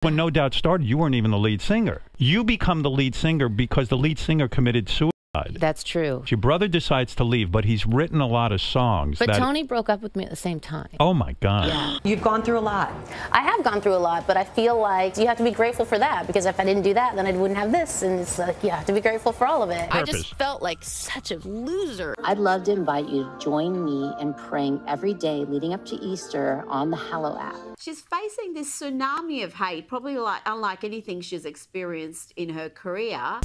When No Doubt started, you weren't even the lead singer. You become the lead singer because the lead singer committed suicide. That's true. Your brother decides to leave, but he's written a lot of songs. But Tony broke up with me at the same time. Oh, my God. Yeah. You've gone through a lot. I have gone through a lot, but I feel like you have to be grateful for that, because if I didn't do that, then I wouldn't have this, and it's like you have to be grateful for all of it. Purpose. I just felt like such a loser. I'd love to invite you to join me in praying every day leading up to Easter on the Hallow app. She's facing this tsunami of hate, probably unlike anything she's experienced in her career.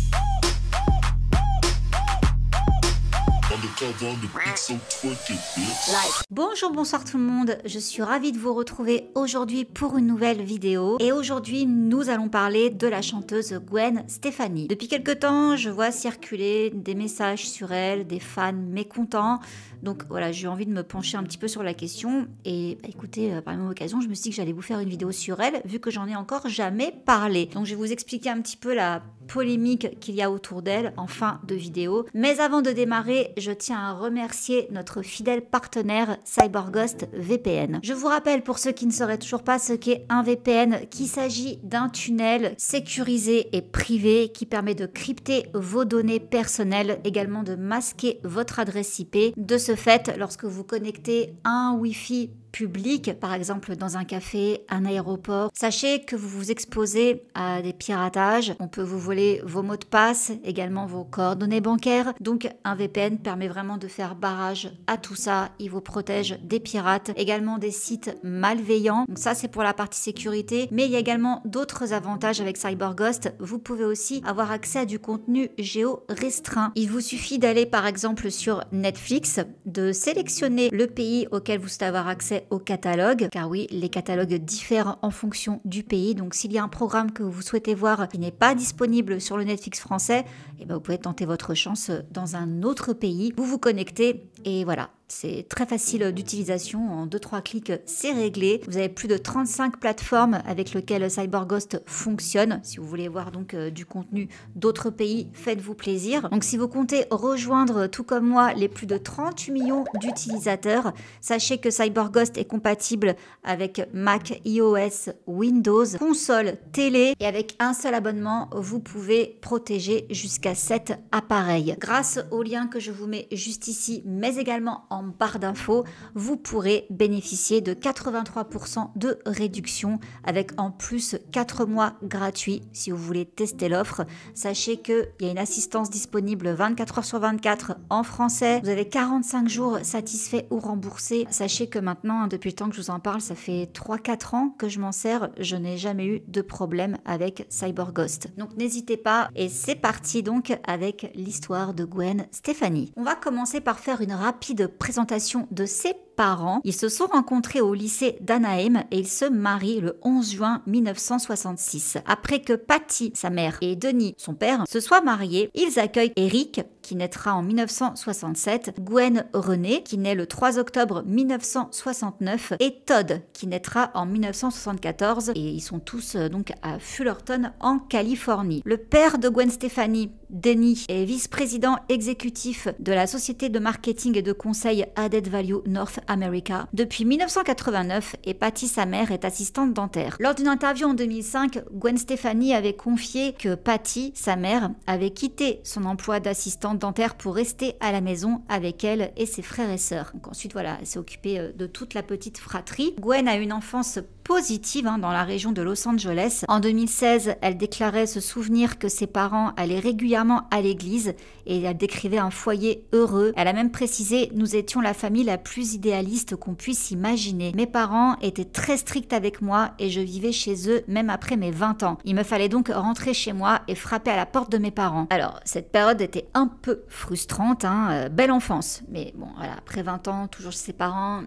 Bonjour, bonsoir tout le monde, je suis ravie de vous retrouver aujourd'hui pour une nouvelle vidéo et aujourd'hui nous allons parler de la chanteuse Gwen Stefani. Depuis quelque temps je vois circuler des messages sur elle, des fans mécontents, donc voilà, j'ai envie de me pencher un petit peu sur la question et écoutez, par la même occasion je me suis dit que j'allais vous faire une vidéo sur elle vu que j'en ai encore jamais parlé. Donc je vais vous expliquer un petit peu la polémique qu'il y a autour d'elle en fin de vidéo. Mais avant de démarrer, je tiens à remercier notre fidèle partenaire CyberGhost VPN. Je vous rappelle pour ceux qui ne sauraient toujours pas ce qu'est un VPN qu'il s'agit d'un tunnel sécurisé et privé qui permet de crypter vos données personnelles, également de masquer votre adresse IP. De ce fait, lorsque vous connectez un Wi-Fi public, par exemple dans un café, un aéroport, sachez que vous vous exposez à des piratages. On peut vous voler vos mots de passe, également vos coordonnées bancaires. Donc un VPN permet vraiment de faire barrage à tout ça. Il vous protège des pirates, également des sites malveillants. Donc ça c'est pour la partie sécurité, mais il y a également d'autres avantages avec CyberGhost. Vous pouvez aussi avoir accès à du contenu géo-restreint. Il vous suffit d'aller par exemple sur Netflix, de sélectionner le pays auquel vous souhaitez avoir accès au catalogue, car oui, les catalogues diffèrent en fonction du pays. Donc s'il y a un programme que vous souhaitez voir qui n'est pas disponible sur le Netflix français, eh ben, vous pouvez tenter votre chance dans un autre pays. Vous vous connectez et voilà. C'est très facile d'utilisation, en 2-3 clics c'est réglé. Vous avez plus de 35 plateformes avec lesquelles CyberGhost fonctionne. Si vous voulez voir donc du contenu d'autres pays, faites-vous plaisir. Donc si vous comptez rejoindre tout comme moi les plus de 38 millions d'utilisateurs, sachez que CyberGhost est compatible avec Mac, iOS, Windows, console, télé et avec un seul abonnement, vous pouvez protéger jusqu'à 7 appareils. Grâce au lien que je vous mets juste ici, mais également en barre d'infos, vous pourrez bénéficier de 83% de réduction avec en plus 4 mois gratuits si vous voulez tester l'offre. Sachez qu'il y a une assistance disponible 24 heures sur 24 en français. Vous avez 45 jours satisfaits ou remboursés. Sachez que maintenant, depuis le temps que je vous en parle, ça fait 3-4 ans que je m'en sers. Je n'ai jamais eu de problème avec CyberGhost. Donc n'hésitez pas et c'est parti donc avec l'histoire de Gwen Stefani. On va commencer par faire une rapide présentation de ses parents. Ils se sont rencontrés au lycée d'Anaheim et ils se marient le 11 juin 1966. Après que Patty, sa mère, et Denis, son père, se soient mariés, ils accueillent Eric, qui naîtra en 1967, Gwen Renée, qui naît le 3 octobre 1969, et Todd, qui naîtra en 1974, et ils sont tous donc à Fullerton, en Californie. Le père de Gwen Stefani, Denis, est vice-président exécutif de la société de marketing et de conseil Added Value North America depuis 1989 et Patty, sa mère, est assistante dentaire. Lors d'une interview en 2005, Gwen Stefani avait confié que Patty, sa mère, avait quitté son emploi d'assistante dentaire pour rester à la maison avec elle et ses frères et sœurs. Donc ensuite, voilà, elle s'est occupée de toute la petite fratrie. Gwen a une enfance positive dans la région de Los Angeles. En 2016, elle déclarait se souvenir que ses parents allaient régulièrement à l'église et elle décrivait un foyer heureux. Elle a même précisé « Nous étions la famille la plus idéaliste qu'on puisse imaginer. Mes parents étaient très stricts avec moi et je vivais chez eux même après mes 20 ans. Il me fallait donc rentrer chez moi et frapper à la porte de mes parents. » Alors, cette période était un peu frustrante, belle enfance. Mais bon, voilà, après 20 ans, toujours chez ses parents...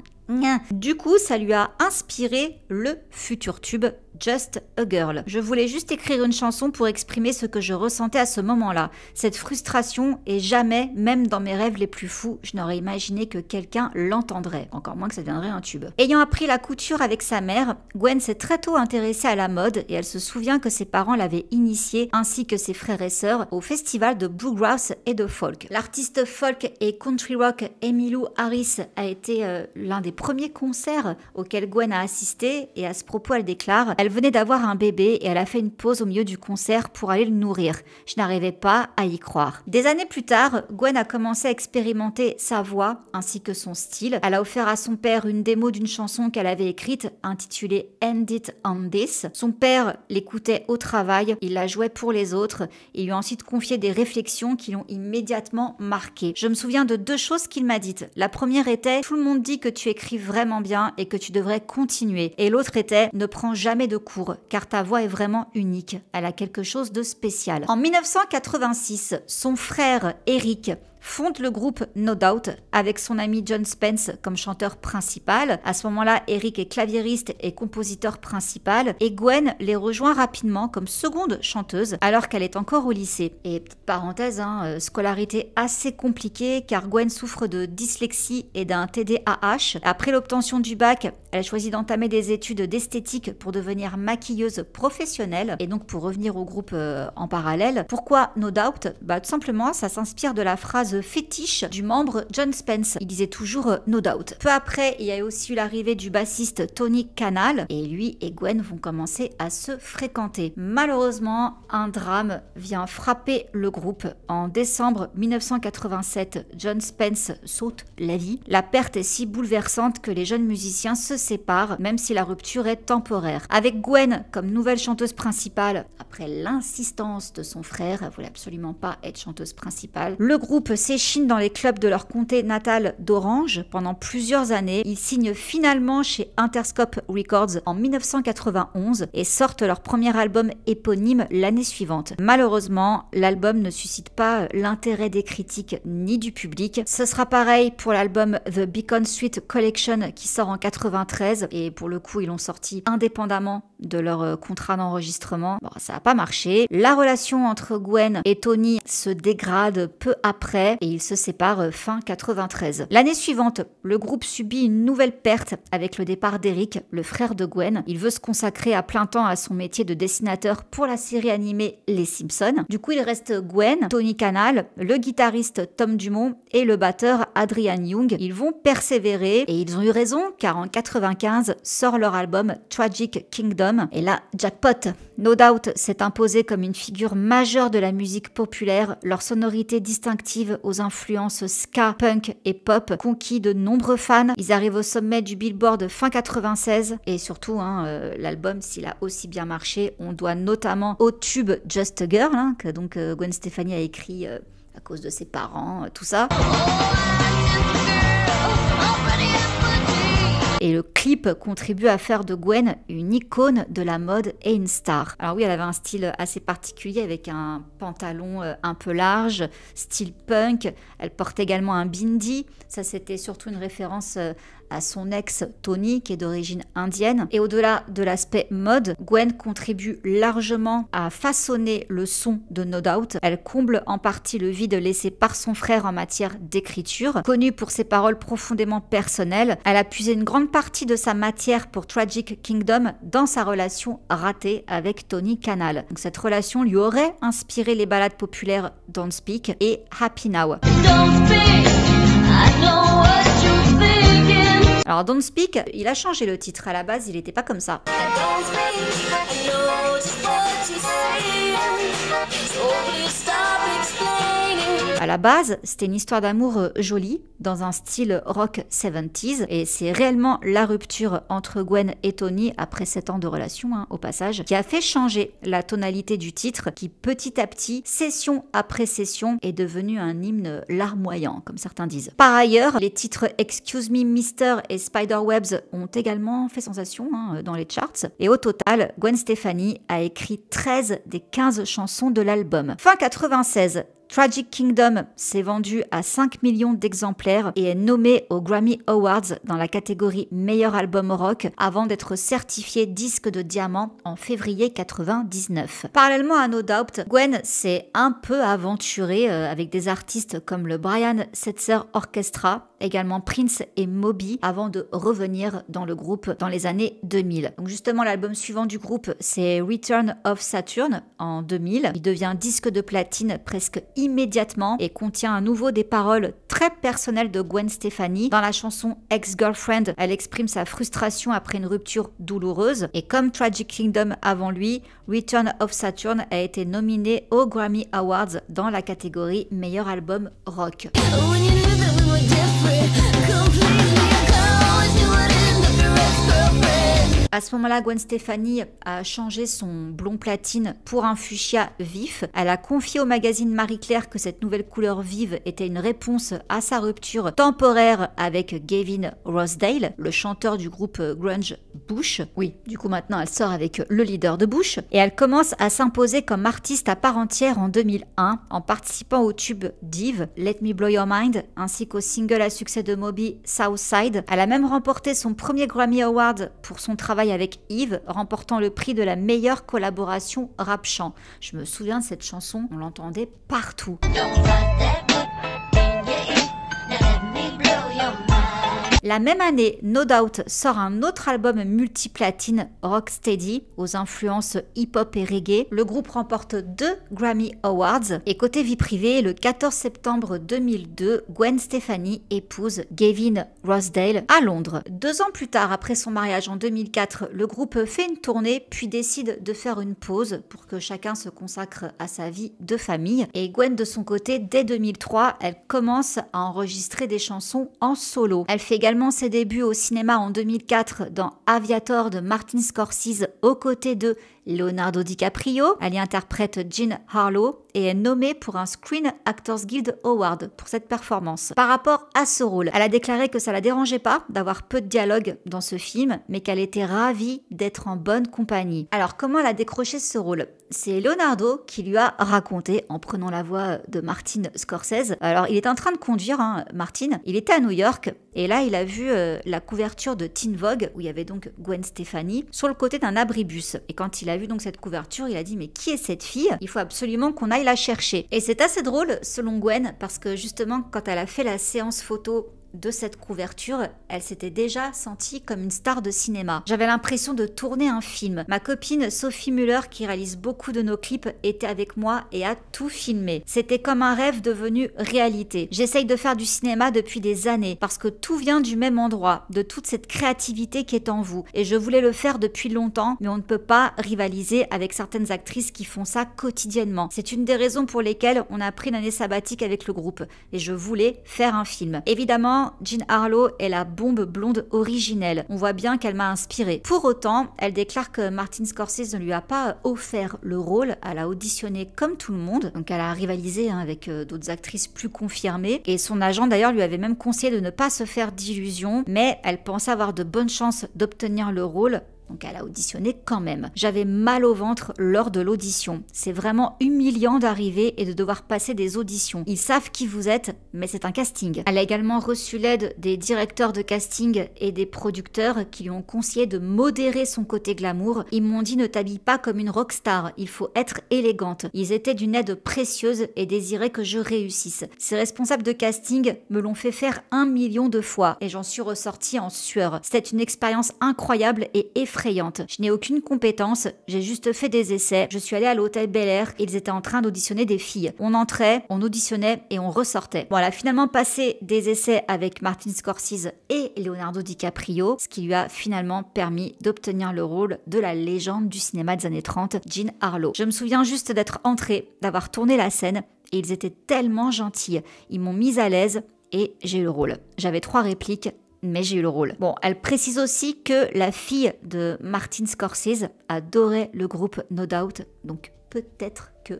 Du coup, ça lui a inspiré le futur tube Just a Girl. Je voulais juste écrire une chanson pour exprimer ce que je ressentais à ce moment-là. Cette frustration, et jamais, même dans mes rêves les plus fous, je n'aurais imaginé que quelqu'un l'entendrait. Encore moins que ça deviendrait un tube. Ayant appris la couture avec sa mère, Gwen s'est très tôt intéressée à la mode et elle se souvient que ses parents l'avaient initiée, ainsi que ses frères et sœurs, au festival de bluegrass et de folk. L'artiste folk et country rock Emmylou Harris a été l'un des premiers concerts auxquels Gwen a assisté et à ce propos elle déclare « Elle Elle venait d'avoir un bébé et elle a fait une pause au milieu du concert pour aller le nourrir. Je n'arrivais pas à y croire. Des années plus tard, Gwen a commencé à expérimenter sa voix ainsi que son style. Elle a offert à son père une démo d'une chanson qu'elle avait écrite intitulée End It On This. Son père l'écoutait au travail, il la jouait pour les autres et lui a ensuite confié des réflexions qui l'ont immédiatement marqué. Je me souviens de 2 choses qu'il m'a dites. La première était: tout le monde dit que tu écris vraiment bien et que tu devrais continuer. Et l'autre était: ne prends jamais de cours car ta voix est vraiment unique. Elle a quelque chose de spécial. En 1986, son frère Eric fonde le groupe No Doubt avec son ami John Spence comme chanteur principal. À ce moment-là, Eric est claviériste et compositeur principal et Gwen les rejoint rapidement comme seconde chanteuse alors qu'elle est encore au lycée. Et petite parenthèse, scolarité assez compliquée car Gwen souffre de dyslexie et d'un TDAH. Après l'obtention du bac, elle choisit d'entamer des études d'esthétique pour devenir maquilleuse professionnelle et donc pour revenir au groupe en parallèle. Pourquoi No Doubt? Tout simplement, ça s'inspire de la phrase fétiche du membre John Spence. Il disait toujours No Doubt. Peu après, il y a aussi eu l'arrivée du bassiste Tony Canal et lui et Gwen vont commencer à se fréquenter. Malheureusement, un drame vient frapper le groupe. En décembre 1987, John Spence saute la vie. La perte est si bouleversante que les jeunes musiciens se séparent, même si la rupture est temporaire. Avec Gwen comme nouvelle chanteuse principale, après l'insistance de son frère, elle voulait absolument pas être chanteuse principale, le groupe s'échine dans les clubs de leur comté natal d'Orange pendant plusieurs années. Ils signent finalement chez Interscope Records en 1991 et sortent leur premier album éponyme l'année suivante. Malheureusement, l'album ne suscite pas l'intérêt des critiques ni du public. Ce sera pareil pour l'album The Beacon Street Collection qui sort en 93 et pour le coup ils l'ont sorti indépendamment de leur contrat d'enregistrement. Bon, ça n'a pas marché. La relation entre Gwen et Tony se dégrade peu après et ils se séparent fin 93. L'année suivante, le groupe subit une nouvelle perte avec le départ d'Eric, le frère de Gwen. Il veut se consacrer à plein temps à son métier de dessinateur pour la série animée Les Simpsons. Du coup, il reste Gwen, Tony Canal, le guitariste Tom Dumont et le batteur Adrian Young. Ils vont persévérer et ils ont eu raison car en 95 sort leur album Tragic Kingdom et là, jackpot. No Doubt s'est imposé comme une figure majeure de la musique populaire. Leur sonorité distinctive aux influences ska, punk et pop conquis de nombreux fans. Ils arrivent au sommet du Billboard fin 96 et surtout l'album, s'il a aussi bien marché, on doit notamment au tube Just a Girl que donc Gwen Stefani a écrit à cause de ses parents, tout ça. Et le clip contribue à faire de Gwen une icône de la mode et une star. Alors oui, elle avait un style assez particulier avec un pantalon un peu large, style punk. Elle porte également un bindi. Ça, c'était surtout une référence à son ex Tony, qui est d'origine indienne. Et au-delà de l'aspect mode, Gwen contribue largement à façonner le son de No Doubt. Elle comble en partie le vide laissé par son frère en matière d'écriture. Connue pour ses paroles profondément personnelles, elle a puisé une grande partie de sa matière pour Tragic Kingdom dans sa relation ratée avec Tony Canal. Donc cette relation lui aurait inspiré les ballades populaires Don't Speak et Happy Now. Don't speak, I know what you're thinking. Alors Don't Speak, il a changé le titre. À la base, il n'était pas comme ça. À la base, c'était une histoire d'amour jolie, dans un style rock 70s, et c'est réellement la rupture entre Gwen et Tony, après 7 ans de relation, au passage, qui a fait changer la tonalité du titre, qui petit à petit, session après session, est devenu un hymne larmoyant, comme certains disent. Par ailleurs, les titres Excuse Me Mister et Spiderwebs ont également fait sensation dans les charts, et au total, Gwen Stefani a écrit 13 des 15 chansons de l'album. Fin 96, Tragic Kingdom s'est vendu à 5 millions d'exemplaires et est nommé aux Grammy Awards dans la catégorie meilleur album rock avant d'être certifié disque de diamant en février 99. Parallèlement à No Doubt, Gwen s'est un peu aventurée avec des artistes comme le Brian Setzer Orchestra, également Prince et Moby, avant de revenir dans le groupe dans les années 2000. Donc justement, l'album suivant du groupe, c'est Return of Saturn en 2000. Il devient disque de platine presque immédiatement et contient à nouveau des paroles très personnelles de Gwen Stefani. Dans la chanson Ex-Girlfriend, elle exprime sa frustration après une rupture douloureuse. Et comme Tragic Kingdom avant lui, Return of Saturn a été nominé aux Grammy Awards dans la catégorie meilleur album rock. À ce moment-là, Gwen Stefani a changé son blond platine pour un fuchsia vif. Elle a confié au magazine Marie-Claire que cette nouvelle couleur vive était une réponse à sa rupture temporaire avec Gavin Rossdale, le chanteur du groupe grunge Bush. Oui, du coup maintenant elle sort avec le leader de Bush. Et elle commence à s'imposer comme artiste à part entière en 2001 en participant au tube Div, Let Me Blow Your Mind, ainsi qu'au single à succès de Moby, Southside. Elle a même remporté son premier Grammy Award pour son travail avec Yves, remportant le prix de la meilleure collaboration rap-chant. Je me souviens de cette chanson, on l'entendait partout. La même année, No Doubt sort un autre album multiplatine, Rocksteady, aux influences hip-hop et reggae. Le groupe remporte 2 Grammy Awards. Et côté vie privée, le 14 septembre 2002, Gwen Stefani épouse Gavin Rossdale à Londres. 2 ans plus tard, après son mariage en 2004, le groupe fait une tournée, puis décide de faire une pause pour que chacun se consacre à sa vie de famille. Et Gwen, de son côté, dès 2003, elle commence à enregistrer des chansons en solo. Elle fait également ses débuts au cinéma en 2004 dans Aviator de Martin Scorsese aux côtés de Leonardo DiCaprio. Elle y interprète Jean Harlow et est nommée pour un Screen Actors Guild Award pour cette performance. Par rapport à ce rôle, elle a déclaré que ça la dérangeait pas d'avoir peu de dialogue dans ce film, mais qu'elle était ravie d'être en bonne compagnie. Alors comment elle a décroché ce rôle? C'est Leonardo qui lui a raconté en prenant la voix de Martin Scorsese. Alors il est en train de conduire, Martin. Il était à New York et là il a vu la couverture de Teen Vogue où il y avait donc Gwen Stefani sur le côté d'un abribus. Et quand il a vu donc cette couverture, il a dit mais qui est cette fille? Il faut absolument qu'on aille la chercher. Et c'est assez drôle selon Gwen parce que justement quand elle a fait la séance photo de cette couverture, elle s'était déjà sentie comme une star de cinéma. J'avais l'impression de tourner un film. Ma copine Sophie Muller, qui réalise beaucoup de nos clips, était avec moi et a tout filmé. C'était comme un rêve devenu réalité. J'essaye de faire du cinéma depuis des années parce que tout vient du même endroit, de toute cette créativité qui est en vous. Et je voulais le faire depuis longtemps, mais on ne peut pas rivaliser avec certaines actrices qui font ça quotidiennement. C'est une des raisons pour lesquelles on a pris une année sabbatique avec le groupe. Et je voulais faire un film. Évidemment, Jean Harlow est la bombe blonde originelle. On voit bien qu'elle m'a inspirée. Pour autant, elle déclare que Martin Scorsese ne lui a pas offert le rôle. Elle a auditionné comme tout le monde. Donc elle a rivalisé avec d'autres actrices plus confirmées. Et son agent d'ailleurs lui avait même conseillé de ne pas se faire d'illusions. Mais elle pensait avoir de bonnes chances d'obtenir le rôle. Donc elle a auditionné quand même. J'avais mal au ventre lors de l'audition. C'est vraiment humiliant d'arriver et de devoir passer des auditions. Ils savent qui vous êtes, mais c'est un casting. Elle a également reçu l'aide des directeurs de casting et des producteurs qui lui ont conseillé de modérer son côté glamour. Ils m'ont dit ne t'habille pas comme une rockstar, il faut être élégante. Ils étaient d'une aide précieuse et désiraient que je réussisse. Ces responsables de casting me l'ont fait faire 1 million de fois et j'en suis ressortie en sueur. C'était une expérience incroyable et effrayante. Je n'ai aucune compétence, j'ai juste fait des essais. Je suis allée à l'hôtel Bel Air et ils étaient en train d'auditionner des filles. On entrait, on auditionnait et on ressortait. Bon, elle a finalement passé des essais avec Martin Scorsese et Leonardo DiCaprio, ce qui lui a finalement permis d'obtenir le rôle de la légende du cinéma des années 30, Jean Harlow. Je me souviens juste d'être entrée, d'avoir tourné la scène et ils étaient tellement gentils. Ils m'ont mise à l'aise et j'ai eu le rôle. J'avais 3 répliques. Mais j'ai eu le rôle. Bon, elle précise aussi que la fille de Martin Scorsese adorait le groupe No Doubt, donc peut-être que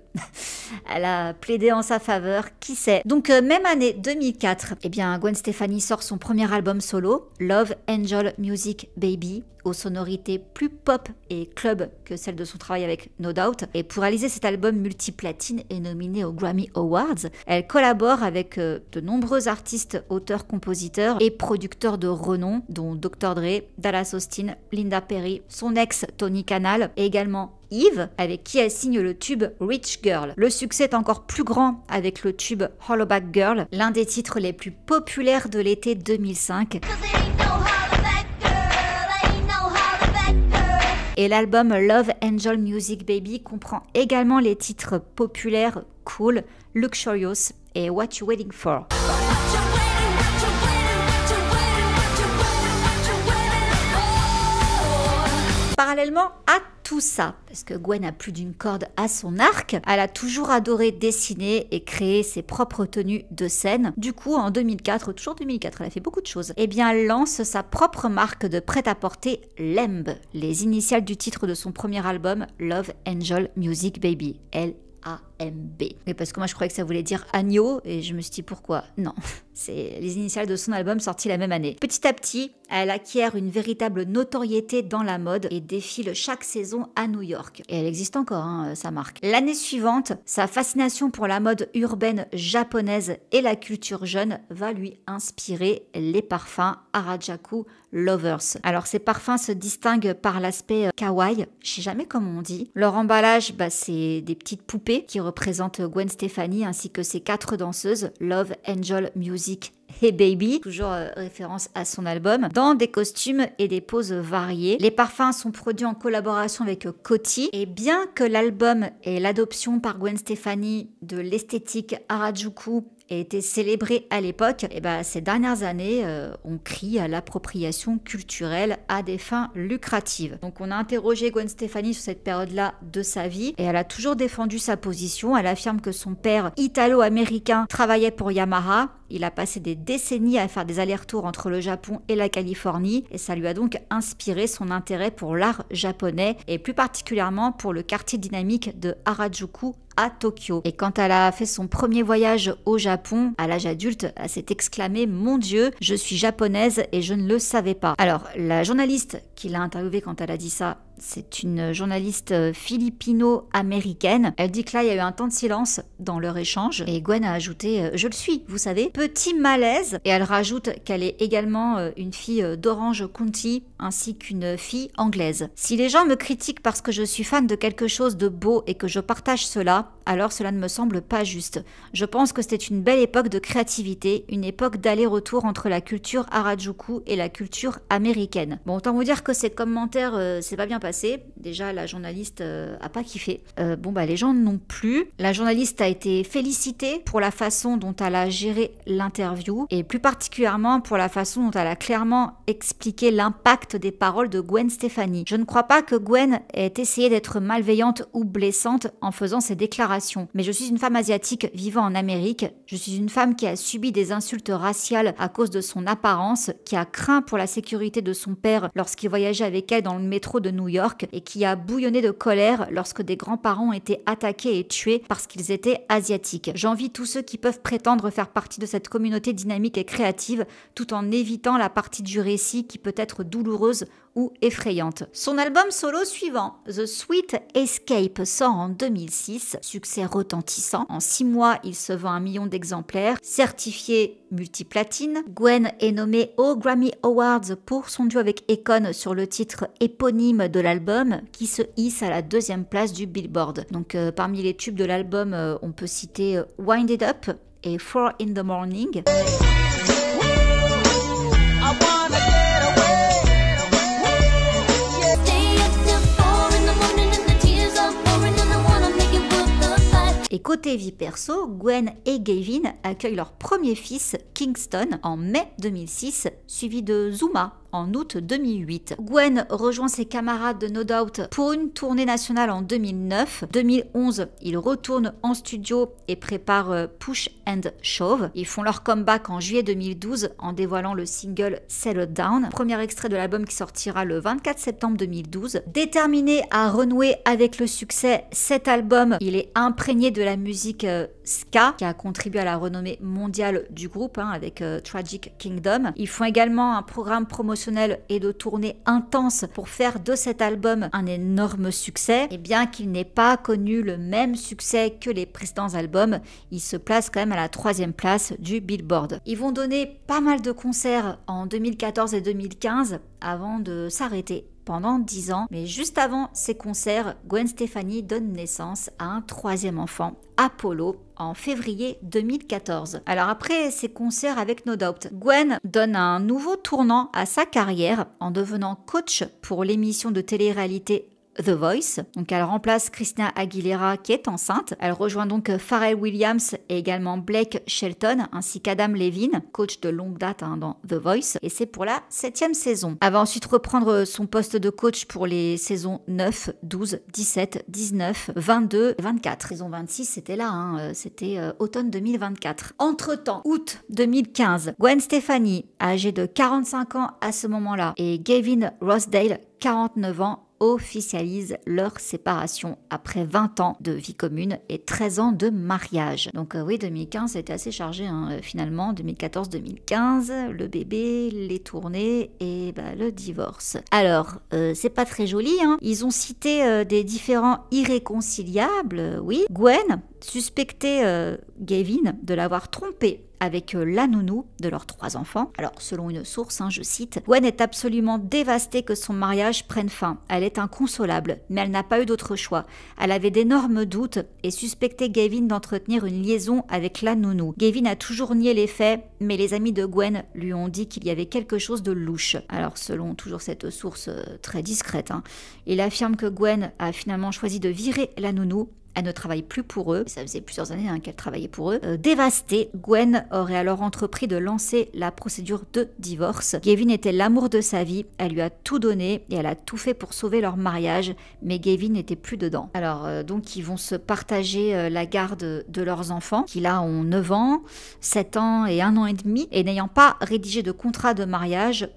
elle a plaidé en sa faveur, qui sait. Donc même année 2004, eh bien Gwen Stefani sort son premier album solo, Love Angel Music Baby, aux sonorités plus pop et club que celle de son travail avec No Doubt. Et pour réaliser cet album multiplatine et nominé aux Grammy Awards, elle collabore avec de nombreux artistes, auteurs, compositeurs et producteurs de renom, dont Dr. Dre, Dallas Austin, Linda Perry, son ex Tony Canal et également Yves, avec qui elle signe le tube Rich Girl. Le succès est encore plus grand avec le tube Hollaback Girl, l'un des titres les plus populaires de l'été 2005. Et l'album Love Angel Music Baby comprend également les titres populaires Cool, Luxurious et What You Waiting For. Parallèlement à tout ça, parce que Gwen a plus d'une corde à son arc, elle a toujours adoré dessiner et créer ses propres tenues de scène. Du coup, en 2004, toujours 2004, elle a fait beaucoup de choses, et bien elle lance sa propre marque de prêt-à-porter Lemb, les initiales du titre de son premier album Love Angel Music Baby, L-A-M-B. Mais parce que moi je croyais que ça voulait dire agneau et je me suis dit pourquoi. Non, c'est les initiales de son album sorti la même année. Petit à petit, elle acquiert une véritable notoriété dans la mode et défile chaque saison à New York. Et elle existe encore, sa marque. L'année suivante, sa fascination pour la mode urbaine japonaise et la culture jeune va lui inspirer les parfums Harajuku Lovers. Alors ces parfums se distinguent par l'aspect kawaii, je sais jamais comment on dit. Leur emballage, c'est des petites poupées qui représentent Gwen Stefani ainsi que ses 4 danseuses, Love, Angel, Music et Baby, toujours référence à son album, dans des costumes et des poses variées. Les parfums sont produits en collaboration avec Coty, et bien que l'album et l'adoption par Gwen Stefani de l'esthétique Harajuku ait été célébré à l'époque, ces dernières années, on crie à l'appropriation culturelle à des fins lucratives. Donc on a interrogé Gwen Stefani sur cette période-là de sa vie, et elle a toujours défendu sa position. Elle affirme que son père italo-américain travaillait pour Yamaha. Il a passé des décennies à faire des allers-retours entre le Japon et la Californie, et ça lui a donc inspiré son intérêt pour l'art japonais, et plus particulièrement pour le quartier dynamique de Harajuku à Tokyo. Et quand elle a fait son premier voyage au Japon, à l'âge adulte, elle s'est exclamée « Mon Dieu, je suis japonaise et je ne le savais pas ». Alors, la journaliste qui l'a interviewée quand elle a dit ça, c'est une journaliste philippino-américaine. Elle dit que là, il y a eu un temps de silence dans leur échange. Et Gwen a ajouté « Je le suis, vous savez ». Petit malaise. Et elle rajoute qu'elle est également une fille d'Orange County ainsi qu'une fille anglaise. Si les gens me critiquent parce que je suis fan de quelque chose de beau et que je partage cela, alors cela ne me semble pas juste. Je pense que c'était une belle époque de créativité, une époque d'aller-retour entre la culture Harajuku et la culture américaine. Bon, autant vous dire que ces commentaires, c'est pas bien passé. Déjà, la journaliste a pas kiffé. Les gens non plus. La journaliste a été félicitée pour la façon dont elle a géré l'interview et plus particulièrement pour la façon dont elle a clairement expliqué l'impact des paroles de Gwen Stefani. Je ne crois pas que Gwen ait essayé d'être malveillante ou blessante en faisant ces déclarations. Mais je suis une femme asiatique vivant en Amérique. Je suis une femme qui a subi des insultes raciales à cause de son apparence, qui a craint pour la sécurité de son père lorsqu'il voyageait avec elle dans le métro de New York et qui a bouillonné de colère lorsque des grands-parents ont été attaqués et tués parce qu'ils étaient asiatiques. J'envie tous ceux qui peuvent prétendre faire partie de cette communauté dynamique et créative tout en évitant la partie du récit qui peut être douloureuse ou effrayante. Son album solo suivant, The Sweet Escape, sort en 2006, succès retentissant. En 6 mois, il se vend 1 million d'exemplaires, certifié multiplatine. Gwen est nommée aux Grammy Awards pour son duo avec Akon sur le titre éponyme de l'album, qui se hisse à la 2e place du Billboard. Donc parmi les tubes de l'album, on peut citer Wind It Up et 4 in the Morning. Et côté vie perso, Gwen et Gavin accueillent leur premier fils, Kingston, en mai 2006, suivi de Zuma en août 2008. Gwen rejoint ses camarades de No Doubt pour une tournée nationale en 2009. 2011, ils retournent en studio et préparent Push and Shove. Ils font leur comeback en juillet 2012 en dévoilant le single Settle Down, premier extrait de l'album qui sortira le 24 septembre 2012. Déterminé à renouer avec le succès, cet album, il est imprégné de la musique ska, qui a contribué à la renommée mondiale du groupe avec Tragic Kingdom. Ils font également un programme promotionnel et de tournée intense pour faire de cet album un énorme succès. Et bien qu'il n'ait pas connu le même succès que les précédents albums, il se place quand même à la 3e place du Billboard. Ils vont donner pas mal de concerts en 2014 et 2015 avant de s'arrêter pendant 10 ans. Mais juste avant ces concerts, Gwen Stefani donne naissance à un troisième enfant, Apollo, en février 2014. Alors après ces concerts avec No Doubt, Gwen donne un nouveau tournant à sa carrière en devenant coach pour l'émission de télé-réalité The Voice. Donc elle remplace Christina Aguilera qui est enceinte. Elle rejoint donc Pharrell Williams et également Blake Shelton ainsi qu'Adam Levine, coach de longue date dans The Voice. Et c'est pour la 7e saison. Elle va ensuite reprendre son poste de coach pour les saisons 9, 12, 17, 19, 22 et 24. Saison 26 c'était là, c'était automne 2024. Entre-temps, août 2015, Gwen Stefani, âgée de 45 ans à ce moment-là, et Gavin Rossdale, 49 ans, officialisent leur séparation après 20 ans de vie commune et 13 ans de mariage. Donc oui, 2015, c'était assez chargé finalement. 2014-2015, le bébé, les tournées et le divorce. Alors, c'est pas très joli. Ils ont cité des différends irréconciliables, oui. Gwen suspectait Gavin de l'avoir trompé avec la nounou de leurs 3 enfants. Alors, selon une source, je cite, Gwen est absolument dévastée que son mariage prenne fin. Elle est inconsolable, mais elle n'a pas eu d'autre choix. Elle avait d'énormes doutes et suspectait Gavin d'entretenir une liaison avec la nounou. Gavin a toujours nié les faits, mais les amis de Gwen lui ont dit qu'il y avait quelque chose de louche. Alors, selon toujours cette source très discrète, il affirme que Gwen a finalement choisi de virer la nounou. Elle ne travaille plus pour eux. Ça faisait plusieurs années qu'elle travaillait pour eux. Dévastée, Gwen aurait alors entrepris de lancer la procédure de divorce. Gavin était l'amour de sa vie. Elle lui a tout donné et elle a tout fait pour sauver leur mariage. Mais Gavin n'était plus dedans. Alors, donc, ils vont se partager la garde de leurs enfants, qui là ont 9 ans, 7 ans et 1 an et demi. Et n'ayant pas rédigé de contrat de mariage,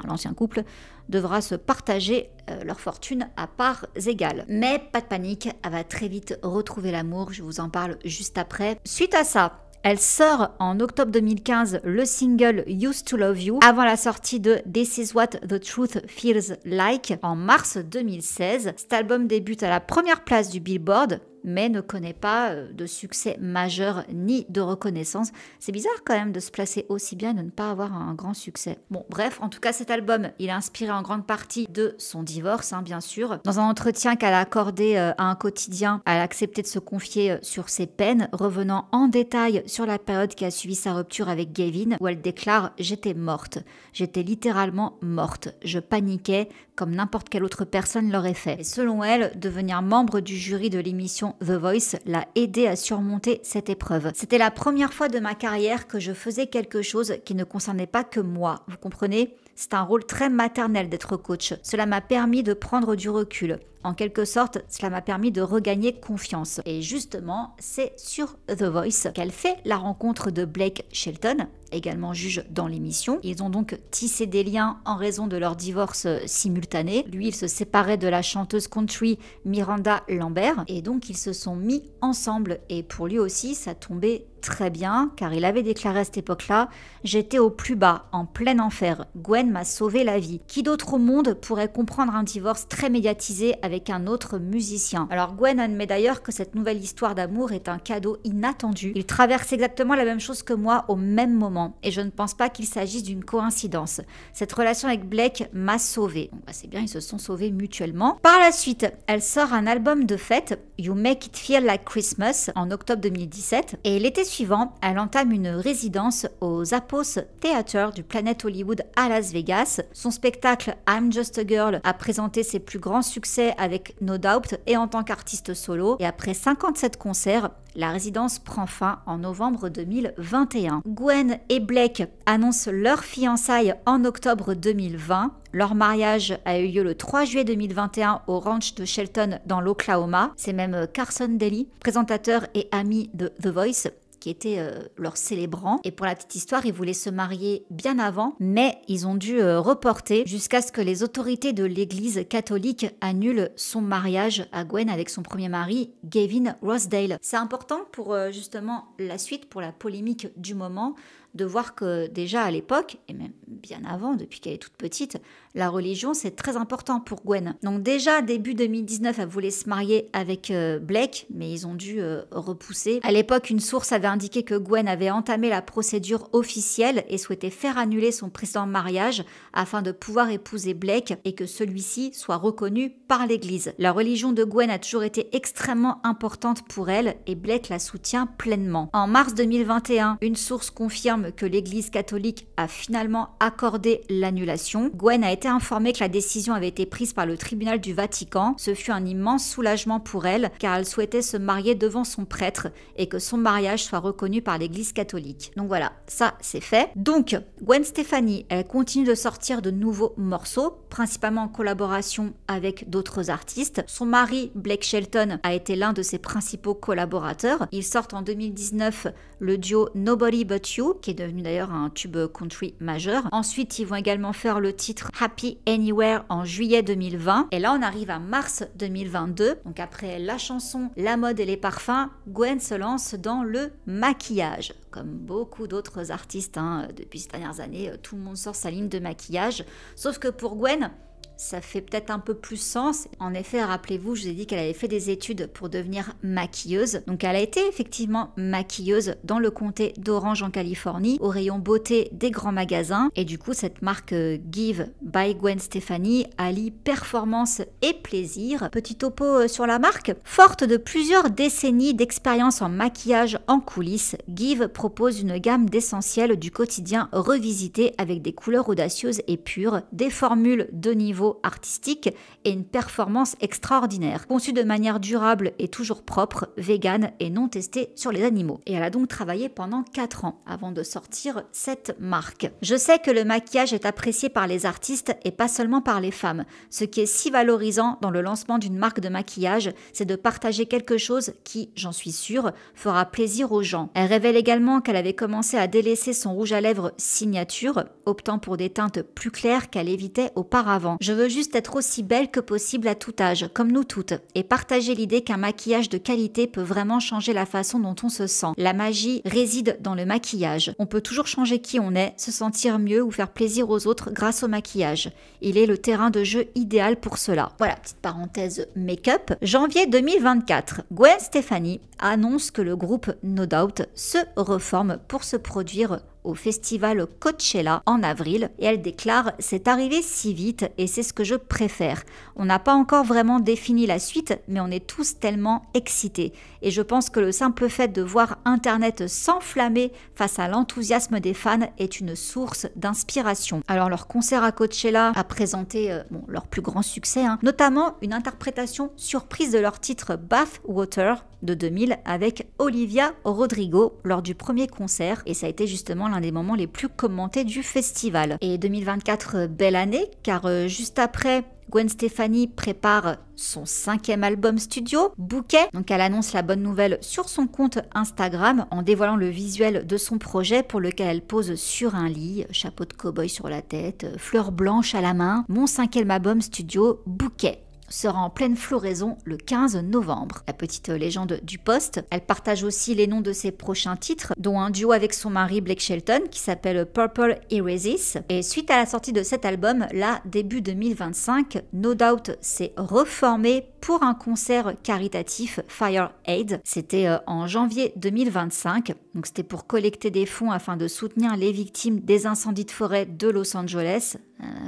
l'ancien couple, devra se partager leur fortune à parts égales. Mais pas de panique, elle va très vite retrouver l'amour, je vous en parle juste après. Suite à ça, elle sort en octobre 2015 le single Used to Love You avant la sortie de This Is What the Truth Feels Like en mars 2016. Cet album débute à la première place du Billboard, mais ne connaît pas de succès majeur ni de reconnaissance. C'est bizarre quand même de se placer aussi bien et de ne pas avoir un grand succès. Bon, bref, en tout cas, cet album, il est inspiré en grande partie de son divorce, bien sûr. Dans un entretien qu'elle a accordé à un quotidien, elle a accepté de se confier sur ses peines, revenant en détail sur la période qui a suivi sa rupture avec Gavin, où elle déclare « J'étais morte. J'étais littéralement morte. Je paniquais comme n'importe quelle autre personne l'aurait fait. » Et selon elle, devenir membre du jury de l'émission The Voice l'a aidé à surmonter cette épreuve. C'était la première fois de ma carrière que je faisais quelque chose qui ne concernait pas que moi. Vous comprenez ? C'est un rôle très maternel d'être coach. Cela m'a permis de prendre du recul. En quelque sorte, cela m'a permis de regagner confiance. Et justement, c'est sur The Voice qu'elle fait la rencontre de Blake Shelton, également juge dans l'émission. Ils ont donc tissé des liens en raison de leur divorce simultané. Lui, il se séparait de la chanteuse country Miranda Lambert et donc ils se sont mis ensemble. Et pour lui aussi, ça tombait très bien car il avait déclaré à cette époque-là « J'étais au plus bas, en plein enfer. Gwen m'a sauvé la vie. Qui d'autre au monde pourrait comprendre un divorce très médiatisé avec un autre musicien ?» Alors Gwen admet d'ailleurs que cette nouvelle histoire d'amour est un cadeau inattendu. Il traverse exactement la même chose que moi au même moment et je ne pense pas qu'il s'agisse d'une coïncidence. Cette relation avec Blake m'a sauvée. Donc, c'est bien, ils se sont sauvés mutuellement. Par la suite, elle sort un album de fête, You Make It Feel Like Christmas, en octobre 2017 et l'été suivant, elle entame une résidence au Zappos Theater du Planet Hollywood à Las Vegas. Son spectacle I'm Just a Girl a présenté ses plus grands succès avec No Doubt et en tant qu'artiste solo. Et après 57 concerts, la résidence prend fin en novembre 2021. Gwen et Blake annoncent leur fiançailles en octobre 2020. Leur mariage a eu lieu le 3 juillet 2021 au ranch de Shelton dans l'Oklahoma. C'est même Carson Daly, présentateur et ami de The Voice, qui était leur célébrant. Et pour la petite histoire, ils voulaient se marier bien avant, mais ils ont dû reporter jusqu'à ce que les autorités de l'église catholique annulent son mariage à Gwen avec son premier mari, Gavin Rossdale. C'est important pour justement la suite, pour la polémique du moment, de voir que déjà à l'époque, et même bien avant, depuis qu'elle est toute petite, la religion c'est très important pour Gwen. Donc déjà début 2019, elle voulait se marier avec Blake, mais ils ont dû repousser. À l'époque, une source avait indiqué que Gwen avait entamé la procédure officielle et souhaitait faire annuler son précédent mariage afin de pouvoir épouser Blake et que celui-ci soit reconnu par l'Église. La religion de Gwen a toujours été extrêmement importante pour elle et Blake la soutient pleinement. En mars 2021, une source confirme que l'Église catholique a finalement accordé l'annulation. Gwen a été informée que la décision avait été prise par le tribunal du Vatican. Ce fut un immense soulagement pour elle car elle souhaitait se marier devant son prêtre et que son mariage soit reconnu par l'Église catholique. Donc voilà, ça c'est fait. Donc Gwen Stefani, elle continue de sortir de nouveaux morceaux, principalement en collaboration avec d'autres artistes. Son mari Blake Shelton a été l'un de ses principaux collaborateurs. Ils sortent en 2019 le duo Nobody But You, qui est devenu d'ailleurs un tube country majeur. Ensuite, ils vont également faire le titre Happy Anywhere en juillet 2020. Et là, on arrive à mars 2022. Donc après la chanson, la mode et les parfums, Gwen se lance dans le maquillage. Comme beaucoup d'autres artistes depuis ces dernières années, tout le monde sort sa ligne de maquillage. Sauf que pour Gwen, ça fait peut-être un peu plus sens. En effet, rappelez-vous, je vous ai dit qu'elle avait fait des études pour devenir maquilleuse. Donc elle a été effectivement maquilleuse dans le comté d'Orange en Californie, au rayon beauté des grands magasins. Et du coup, cette marque Give by Gwen Stefani allie performance et plaisir. Petit topo sur la marque. Forte de plusieurs décennies d'expérience en maquillage en coulisses, Give propose une gamme d'essentiels du quotidien revisité avec des couleurs audacieuses et pures, des formules de niveau artistique et une performance extraordinaire, conçue de manière durable et toujours propre, vegan et non testée sur les animaux. Et elle a donc travaillé pendant 4 ans avant de sortir cette marque. Je sais que le maquillage est apprécié par les artistes et pas seulement par les femmes. Ce qui est si valorisant dans le lancement d'une marque de maquillage, c'est de partager quelque chose qui, j'en suis sûre, fera plaisir aux gens. Elle révèle également qu'elle avait commencé à délaisser son rouge à lèvres signature, optant pour des teintes plus claires qu'elle évitait auparavant. Je veux juste être aussi belle que possible à tout âge, comme nous toutes, et partager l'idée qu'un maquillage de qualité peut vraiment changer la façon dont on se sent. La magie réside dans le maquillage. On peut toujours changer qui on est, se sentir mieux ou faire plaisir aux autres grâce au maquillage. Il est le terrain de jeu idéal pour cela. Voilà, petite parenthèse make-up. Janvier 2024, Gwen Stefani annonce que le groupe No Doubt se reforme pour se produire au festival Coachella en avril et elle déclare « C'est arrivé si vite et c'est ce que je préfère. On n'a pas encore vraiment défini la suite, mais on est tous tellement excités. Et je pense que le simple fait de voir Internet s'enflammer face à l'enthousiasme des fans est une source d'inspiration. » Alors leur concert à Coachella a présenté leur plus grand succès, notamment une interprétation surprise de leur titre Bath Water de 2000 avec Olivia Rodrigo lors du premier concert et ça a été justement l'un des moments les plus commentés du festival. Et 2024, belle année, car juste après, Gwen Stefani prépare son 5e album studio, Bouquet. Donc elle annonce la bonne nouvelle sur son compte Instagram en dévoilant le visuel de son projet pour lequel elle pose sur un lit, chapeau de cow-boy sur la tête, fleurs blanches à la main. Mon 5e album studio, Bouquet, sera en pleine floraison le 15 novembre. La petite légende du poste. Elle partage aussi les noms de ses prochains titres, dont un duo avec son mari Blake Shelton qui s'appelle Purple Erases. Et suite à la sortie de cet album, là, début 2025, No Doubt s'est reformé pour un concert caritatif Fire Aid. C'était en janvier 2025. Donc c'était pour collecter des fonds afin de soutenir les victimes des incendies de forêt de Los Angeles.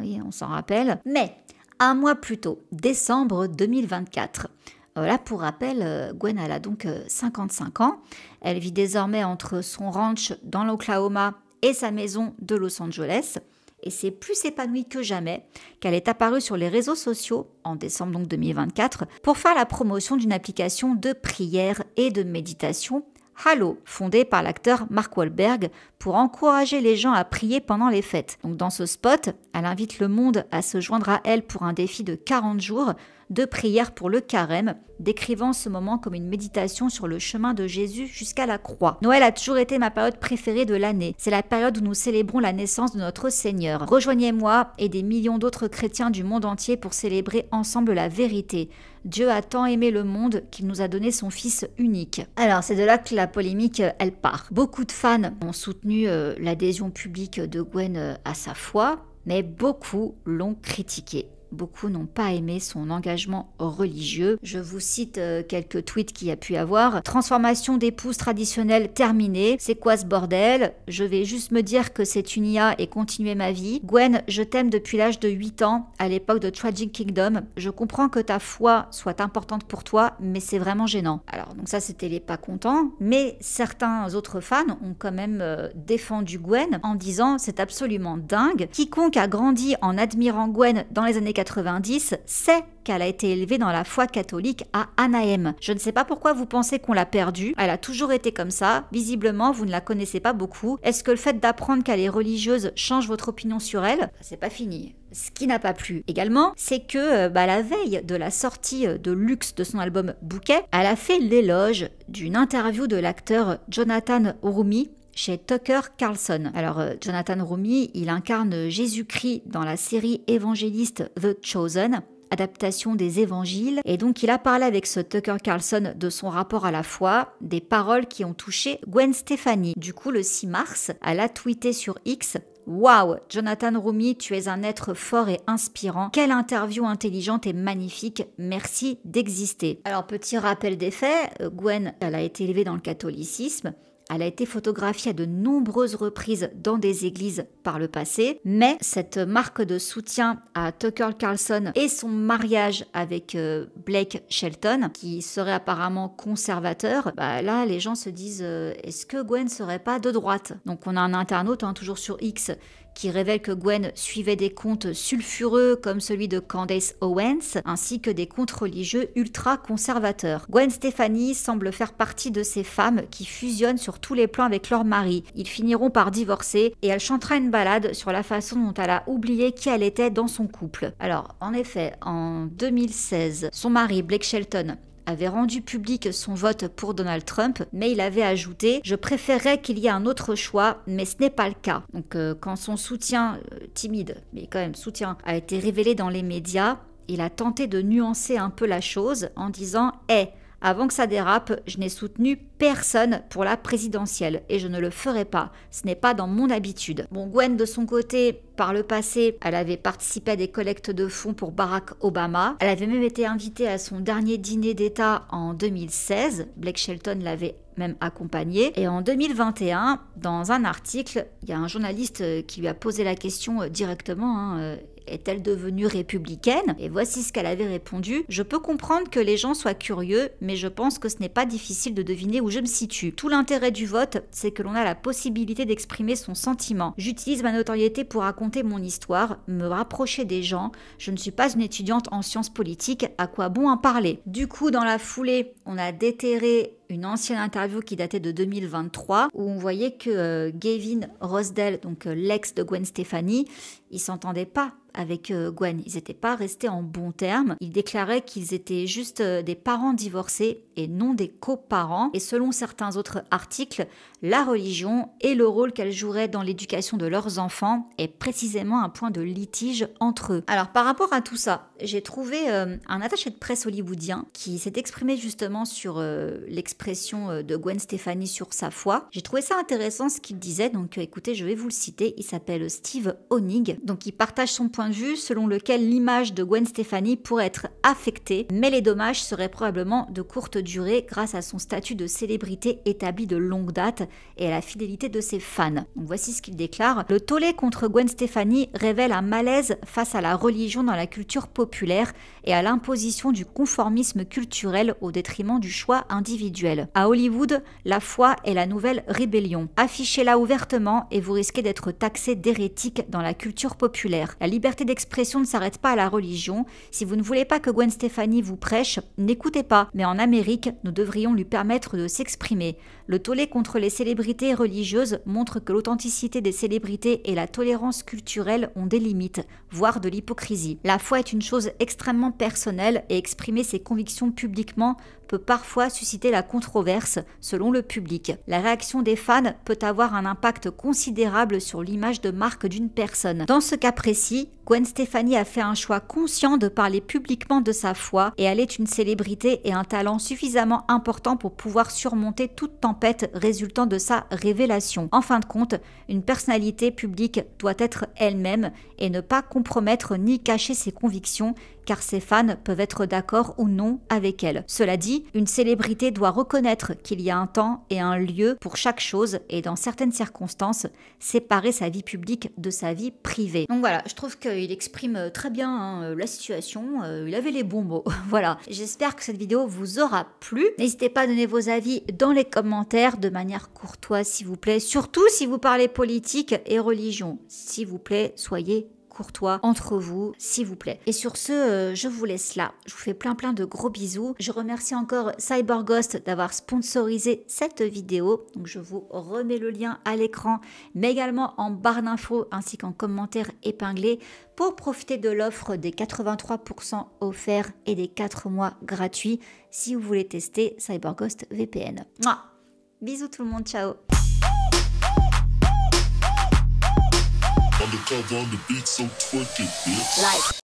Oui, on s'en rappelle. Mais un mois plus tôt, décembre 2024. Là, pour rappel, Gwen, elle a donc 55 ans. Elle vit désormais entre son ranch dans l'Oklahoma et sa maison de Los Angeles. Et c'est plus épanouie que jamais qu'elle est apparue sur les réseaux sociaux en décembre donc 2024 pour faire la promotion d'une application de prière et de méditation, Hallow, fondée par l'acteur Mark Wahlberg pour encourager les gens à prier pendant les fêtes. Donc dans ce spot, elle invite le monde à se joindre à elle pour un défi de 40 jours de prière pour le carême, décrivant ce moment comme une méditation sur le chemin de Jésus jusqu'à la croix. Noël a toujours été ma période préférée de l'année. C'est la période où nous célébrons la naissance de notre Seigneur. Rejoignez-moi et des millions d'autres chrétiens du monde entier pour célébrer ensemble la vérité. Dieu a tant aimé le monde qu'il nous a donné son Fils unique. Alors c'est de là que la polémique, elle part. Beaucoup de fans ont soutenu soutenu l'adhésion publique de Gwen à sa foi, mais beaucoup l'ont critiqué. Beaucoup n'ont pas aimé son engagement religieux. Je vous cite quelques tweets qu'il y a pu avoir. Transformation d'épouse traditionnelle terminée. C'est quoi ce bordel? Je vais juste me dire que c'est une IA et continuer ma vie. Gwen, je t'aime depuis l'âge de 8 ans, à l'époque de Tragic Kingdom. Je comprends que ta foi soit importante pour toi, mais c'est vraiment gênant. Alors, donc ça, c'était les pas contents. Mais certains autres fans ont quand même défendu Gwen en disant c'est absolument dingue. Quiconque a grandi en admirant Gwen dans les années 90 sait qu'elle a été élevée dans la foi catholique à Anaheim. Je ne sais pas pourquoi vous pensez qu'on l'a perdue. Elle a toujours été comme ça. Visiblement, vous ne la connaissez pas beaucoup. Est-ce que le fait d'apprendre qu'elle est religieuse change votre opinion sur elle? C'est pas fini. Ce qui n'a pas plu également, c'est que la veille de la sortie de luxe de son album Bouquet, elle a fait l'éloge d'une interview de l'acteur Jonathan Roumie chez Tucker Carlson. Alors, Jonathan Roumie, il incarne Jésus-Christ dans la série évangéliste The Chosen, adaptation des évangiles, et donc il a parlé avec ce Tucker Carlson de son rapport à la foi, des paroles qui ont touché Gwen Stefani. Du coup, le 6 mars, elle a tweeté sur X: Waouh, Jonathan Roumie, tu es un être fort et inspirant. Quelle interview intelligente et magnifique. Merci d'exister. Alors, petit rappel des faits, Gwen, elle a été élevée dans le catholicisme. Elle a été photographiée à de nombreuses reprises dans des églises par le passé, mais cette marque de soutien à Tucker Carlson et son mariage avec Blake Shelton, qui serait apparemment conservateur, là les gens se disent est-ce que Gwen serait pas de droite? Donc on a un internaute, toujours sur X, qui révèle que Gwen suivait des comptes sulfureux comme celui de Candace Owens, ainsi que des comptes religieux ultra-conservateurs. Gwen Stefani semble faire partie de ces femmes qui fusionnent sur tous les plans avec leur mari. Ils finiront par divorcer et elle chantera une ballade sur la façon dont elle a oublié qui elle était dans son couple. Alors, en effet, en 2016, son mari, Blake Shelton, avait rendu public son vote pour Donald Trump, mais il avait ajouté « Je préférerais qu'il y ait un autre choix, mais ce n'est pas le cas ». Donc quand son soutien, timide, mais quand même soutien, a été révélé dans les médias, il a tenté de nuancer un peu la chose en disant « Hey, avant que ça dérape, je n'ai soutenu personne pour la présidentielle et je ne le ferai pas. Ce n'est pas dans mon habitude. » Bon, Gwen, de son côté, par le passé, elle avait participé à des collectes de fonds pour Barack Obama. Elle avait même été invitée à son dernier dîner d'État en 2016. Blake Shelton l'avait même accompagnée. Et en 2021, dans un article, il y a un journaliste qui lui a posé la question directement, est-elle devenue républicaine? Et voici ce qu'elle avait répondu. « Je peux comprendre que les gens soient curieux, mais je pense que ce n'est pas difficile de deviner où je me situe. Tout l'intérêt du vote, c'est que l'on a la possibilité d'exprimer son sentiment. J'utilise ma notoriété pour raconter mon histoire, me rapprocher des gens. Je ne suis pas une étudiante en sciences politiques, à quoi bon en parler ?» Du coup, dans la foulée, on a déterré une ancienne interview qui datait de 2023, où on voyait que Gavin Rossdale, donc l'ex de Gwen Stefani, ils s'entendaient pas avec Gwen. Ils n'étaient pas restés en bons termes. Ils déclaraient qu'ils étaient juste des parents divorcés et non des coparents. Et selon certains autres articles, la religion et le rôle qu'elle jouerait dans l'éducation de leurs enfants est précisément un point de litige entre eux. Alors par rapport à tout ça, j'ai trouvé un attaché de presse hollywoodien qui s'est exprimé justement sur l'expression de Gwen Stefani sur sa foi. J'ai trouvé ça intéressant ce qu'il disait, donc écoutez, je vais vous le citer. Il s'appelle Steve Honig, donc il partage son point de vue selon lequel l'image de Gwen Stefani pourrait être affectée, mais les dommages seraient probablement de courte durée grâce à son statut de célébrité établi de longue date et à la fidélité de ses fans. Donc voici ce qu'il déclare. Le tollé contre Gwen Stefani révèle un malaise face à la religion dans la culture populaire et à l'imposition du conformisme culturel au détriment du choix individuel. À Hollywood, la foi est la nouvelle rébellion. Affichez-la ouvertement et vous risquez d'être taxé d'hérétique dans la culture populaire. La liberté d'expression ne s'arrête pas à la religion. Si vous ne voulez pas que Gwen Stefani vous prêche, n'écoutez pas. Mais en Amérique, nous devrions lui permettre de s'exprimer. Le tollé contre les célébrités religieuses montre que l'authenticité des célébrités et la tolérance culturelle ont des limites, voire de l'hypocrisie. La foi est une chose extrêmement personnelle et exprimer ses convictions publiquement peut parfois susciter la controverse selon le public. La réaction des fans peut avoir un impact considérable sur l'image de marque d'une personne. Dans ce cas précis, Gwen Stefani a fait un choix conscient de parler publiquement de sa foi et elle est une célébrité et un talent suffisamment important pour pouvoir surmonter toute tempête résultant de sa révélation. En fin de compte, une personnalité publique doit être elle-même et ne pas compromettre ni cacher ses convictions, car ses fans peuvent être d'accord ou non avec elle. Cela dit, une célébrité doit reconnaître qu'il y a un temps et un lieu pour chaque chose et dans certaines circonstances, séparer sa vie publique de sa vie privée. Donc voilà, je trouve qu'il exprime très bien la situation, il avait les bons mots. Voilà, j'espère que cette vidéo vous aura plu. N'hésitez pas à donner vos avis dans les commentaires de manière courtoise s'il vous plaît, surtout si vous parlez politique et religion. S'il vous plaît, soyez courtois entre vous, s'il vous plaît. Et sur ce, je vous laisse là. Je vous fais plein de gros bisous. Je remercie encore CyberGhost d'avoir sponsorisé cette vidéo. Donc je vous remets le lien à l'écran, mais également en barre d'infos ainsi qu'en commentaire épinglé pour profiter de l'offre des 83% offerts et des 4 mois gratuits si vous voulez tester CyberGhost VPN. Mouah. Bisous tout le monde, ciao. Undercover on the beat, so twerk it, bitch.